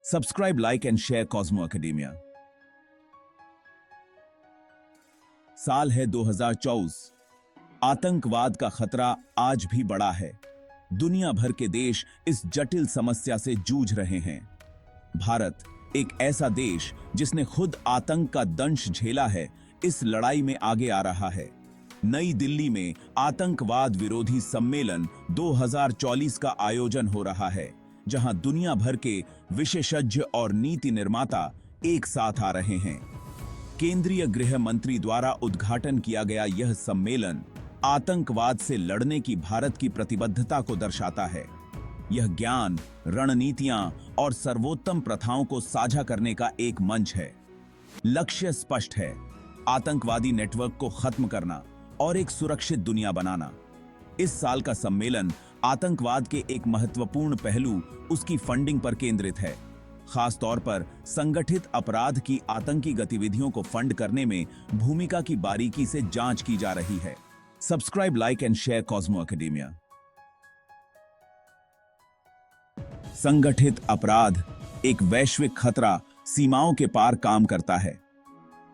Subscribe, like and share Cosmo academia. साल है 2024। आतंकवाद का खतरा आज भी बड़ा है। दुनिया भर के देश इस जटिल समस्या से जूझ रहे हैं। भारत एक ऐसा देश जिसने खुद आतंक का दंश झेला है, इस लड़ाई में आगे आ रहा है। नई दिल्ली में आतंकवाद विरोधी सम्मेलन 2024 का आयोजन हो रहा है, जहां दुनिया भर के विशेषज्ञ और नीति निर्माता एक साथ आ रहे हैं। केंद्रीय गृह मंत्री द्वारा उद्घाटन किया गया यह सम्मेलन आतंकवाद से लड़ने की भारत की प्रतिबद्धता को दर्शाता है। यह ज्ञान, रणनीतियां और सर्वोत्तम प्रथाओं को साझा करने का एक मंच है। लक्ष्य स्पष्ट है: आतंकवादी नेटवर्क को खत्म करना और एक सुरक्षित दुनिया बनाना। इस साल का सम्मेलन आतंकवाद के एक महत्वपूर्ण पहलू, उसकी फंडिंग पर केंद्रित है। खास तौर पर संगठित अपराध की आतंकी गतिविधियों को फंड करने में भूमिका की बारीकी से जांच की जा रही है। Subscribe, like and share Cosmo academia. संगठित अपराध एक वैश्विक खतरा सीमाओं के पार काम करता है।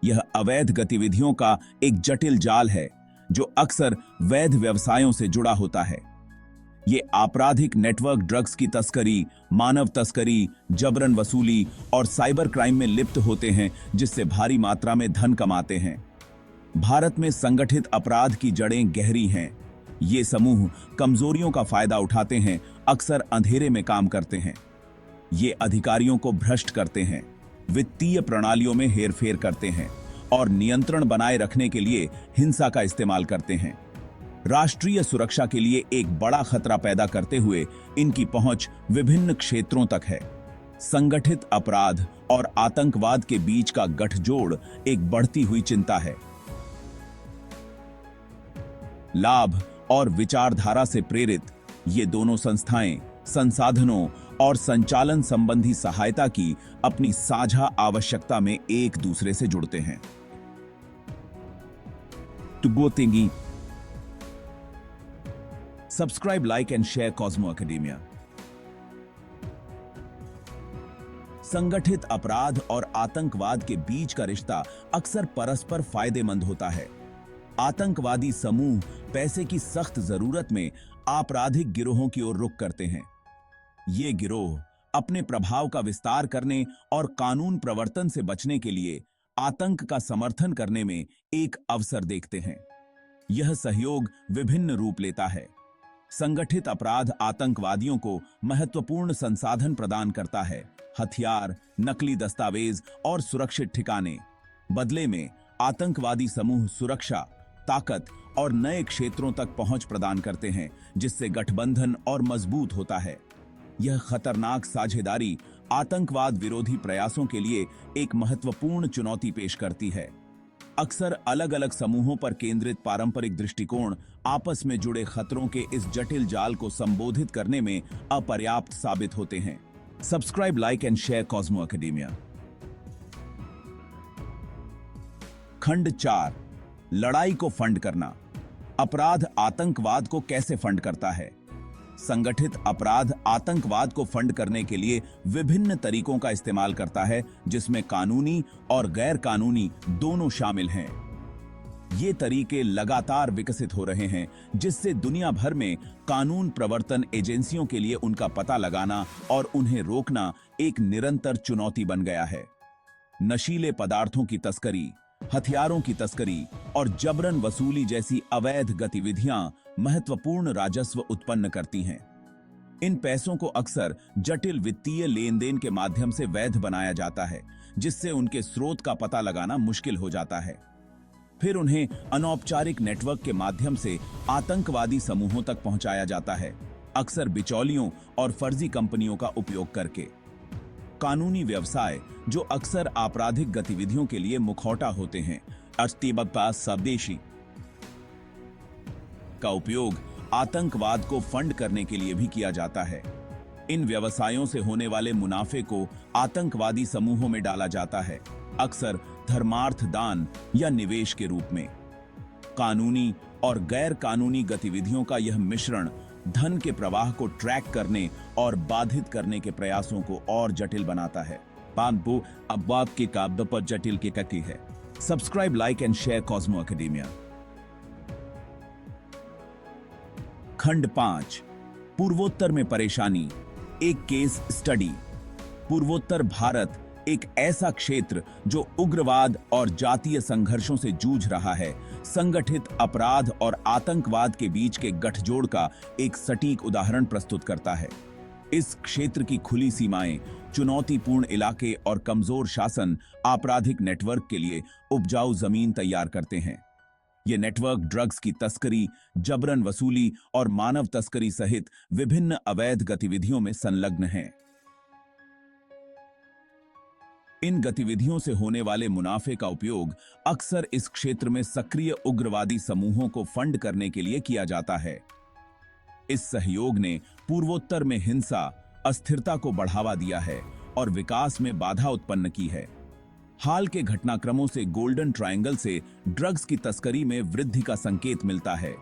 यह अवैध गतिविधियों का एक जटिल जाल है जो अक्सर वैध व्यवसायों से जुड़ा होता है। ये आपराधिक नेटवर्क ड्रग्स की तस्करी, मानव तस्करी, जबरन वसूली और साइबर क्राइम में लिप्त होते हैं, जिससे भारी मात्रा में धन कमाते हैं। भारत में संगठित अपराध की जड़ें गहरी हैं। ये समूह कमजोरियों का फायदा उठाते हैं, अक्सर अंधेरे में काम करते हैं। ये अधिकारियों को भ्रष्ट करते हैं, वित्तीय प्रणालियों में हेरफेर करते हैं और नियंत्रण बनाए रखने के लिए हिंसा का इस्तेमाल करते हैं। राष्ट्रीय सुरक्षा के लिए एक बड़ा खतरा पैदा करते हुए इनकी पहुंच विभिन्न क्षेत्रों तक है। संगठित अपराध और आतंकवाद के बीच का गठजोड़ एक बढ़ती हुई चिंता है। लाभ और विचारधारा से प्रेरित ये दोनों संस्थाएं संसाधनों और संचालन संबंधी सहायता की अपनी साझा आवश्यकता में एक दूसरे से जुड़ते हैं। Subscribe, like and share Cosmo academia. संगठित अपराध और आतंकवाद के बीच का रिश्ता अक्सर परस्पर फायदेमंद होता है। आतंकवादी समूह पैसे की सख्त जरूरत में आपराधिक गिरोहों की ओर रुख करते हैं। ये गिरोह अपने प्रभाव का विस्तार करने और कानून प्रवर्तन से बचने के लिए आतंक का समर्थन करने में एक अवसर देखते हैं। यह सहयोग विभिन्न रूप लेता है। संगठित अपराध आतंकवादियों को महत्वपूर्ण संसाधन प्रदान करता है: हथियार, नकली दस्तावेज और सुरक्षित ठिकाने। बदले में आतंकवादी समूह सुरक्षा, ताकत और नए क्षेत्रों तक पहुंच प्रदान करते हैं, जिससे गठबंधन और मजबूत होता है। यह खतरनाक साझेदारी आतंकवाद विरोधी प्रयासों के लिए एक महत्वपूर्ण चुनौती पेश करती है। अक्सर अलग अलग समूहों पर केंद्रित पारंपरिक दृष्टिकोण आपस में जुड़े खतरों के इस जटिल जाल को संबोधित करने में अपर्याप्त साबित होते हैं। Subscribe, like and share Cosmo academia. खंड 4, लड़ाई को फंड करना। अपराध आतंकवाद को कैसे फंड करता है? संगठित अपराध आतंकवाद को फंड करने के लिए विभिन्न तरीकों का इस्तेमाल करता है, जिसमें कानूनी और गैर कानूनी दोनों शामिल हैं। ये तरीके लगातार विकसित हो रहे हैं, जिससे दुनिया भर में कानून प्रवर्तन एजेंसियों के लिए उनका पता लगाना और उन्हें रोकना एक निरंतर चुनौती बन गया है। नशीले पदार्थों की तस्करी, हथियारों की तस्करी और जबरन वसूली जैसी अवैध गतिविधियां महत्वपूर्ण राजस्व उत्पन्न करती हैं। इन पैसों को अक्सर जटिल वित्तीय लेन देन के माध्यम से वैध बनाया जाता है, जिससे उनके स्रोत का पता लगाना मुश्किल हो जाता है। फिर उन्हें अनौपचारिक नेटवर्क के माध्यम से आतंकवादी समूहों तक पहुंचाया जाता है, अक्सर बिचौलियों और फर्जी कंपनियों का उपयोग करके। कानूनी व्यवसाय, जो अक्सर आपराधिक गतिविधियों के लिए मुखौटा होते हैं, स्वदेशी का उपयोग आतंकवाद को फंड करने के लिए भी किया जाता है। इन व्यवसायों से होने वाले मुनाफे को आतंकवादी समूहों में डाला जाता है, अक्सर धर्मार्थ दान या निवेश के रूप में। कानूनी और गैर कानूनी गतिविधियों का यह मिश्रण धन के प्रवाह को ट्रैक करने और बाधित करने के प्रयासों को और जटिल बनाता है। पांपू अब बात की काव्य पर जटिल की कटी है। Subscribe, like and share Cosmo academia. खंड 5, पूर्वोत्तर में परेशानी, एक केस स्टडी। पूर्वोत्तर भारत एक ऐसा क्षेत्र जो उग्रवाद और जातीय संघर्षों से जूझ रहा है, संगठित अपराध और आतंकवाद के बीच के गठजोड़ का एक सटीक उदाहरण प्रस्तुत करता है। इस क्षेत्र की खुली सीमाएं, चुनौतीपूर्ण इलाके और कमजोर शासन आपराधिक नेटवर्क के लिए उपजाऊ जमीन तैयार करते हैं। ये नेटवर्क ड्रग्स की तस्करी, जबरन वसूली और मानव तस्करी सहित विभिन्न अवैध गतिविधियों में संलग्न हैं। इन गतिविधियों से होने वाले मुनाफे का उपयोग अक्सर इस क्षेत्र में सक्रिय उग्रवादी समूहों को फंड करने के लिए किया जाता है। इस सहयोग ने पूर्वोत्तर में हिंसा, अस्थिरता को बढ़ावा दिया है और विकास में बाधा उत्पन्न की है। हाल के घटनाक्रमों से गोल्डन ट्रायंगल से ड्रग्स की तस्करी में वृद्धि का संकेत मिलता है,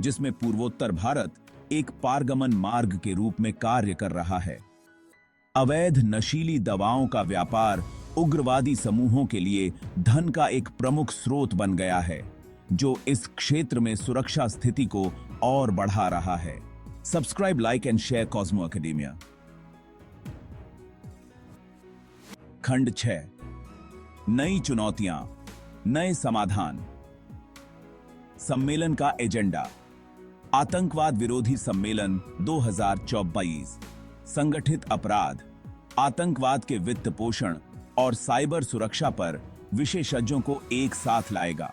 जिसमें पूर्वोत्तर भारत एक पारगमन मार्ग के रूप में कार्य कर रहा है। अवैध नशीली दवाओं का व्यापार उग्रवादी समूहों के लिए धन का एक प्रमुख स्रोत बन गया है, जो इस क्षेत्र में सुरक्षा स्थिति को और बढ़ा रहा है। Subscribe, like and share Cosmo academia. खंड 6, नई चुनौतियां, नए समाधान। सम्मेलन का एजेंडा, आतंकवाद विरोधी सम्मेलन 2024 संगठित अपराध, आतंकवाद के वित्त पोषण और साइबर सुरक्षा पर विशेषज्ञों को एक साथ लाएगा।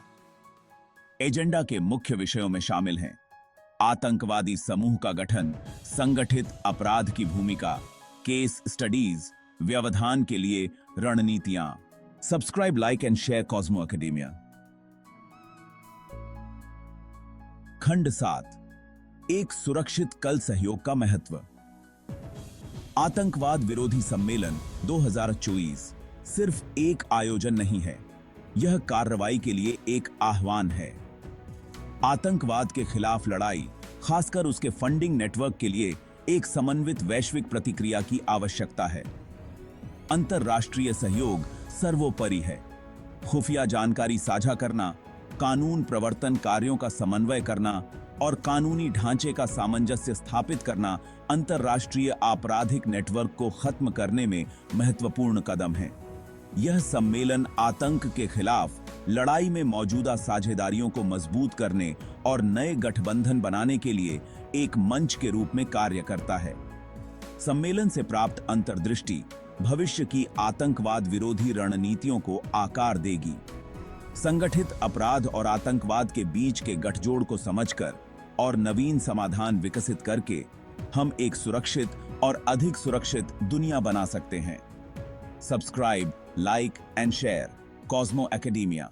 एजेंडा के मुख्य विषयों में शामिल हैं आतंकवादी समूह का गठन, संगठित अपराध की भूमिका, केस स्टडीज, व्यवधान के लिए रणनीतियां। Subscribe, like and share Cosmo academia. खंड 7, एक सुरक्षित कल सहयोग का महत्व। आतंकवाद विरोधी सम्मेलन 2024 सिर्फ एक आयोजन नहीं है, यह कार्रवाई के लिए एक आह्वान है। आतंकवाद के खिलाफ लड़ाई, खासकर उसके फंडिंग नेटवर्क के लिए एक समन्वित वैश्विक प्रतिक्रिया की आवश्यकता है। अंतरराष्ट्रीय सहयोग सर्वोपरि है। खुफिया जानकारी साझा करना, कानून प्रवर्तन कार्यों का समन्वय करना और कानूनी ढांचे का सामंजस्य स्थापित करना अंतरराष्ट्रीय आपराधिक नेटवर्क को खत्म करने में महत्वपूर्ण कदम है। यह सम्मेलन आतंक के खिलाफ लड़ाई में मौजूदा साझेदारियों को मजबूत करने और नए गठबंधन बनाने के लिए एक मंच के रूप में कार्य करता है। सम्मेलन से प्राप्त अंतर्दृष्टि भविष्य की आतंकवाद विरोधी रणनीतियों को आकार देगी। संगठित अपराध और आतंकवाद के बीच के गठजोड़ को समझकर और नवीन समाधान विकसित करके हम एक सुरक्षित और अधिक सुरक्षित दुनिया बना सकते हैं। Subscribe, like and share Cosmo academia.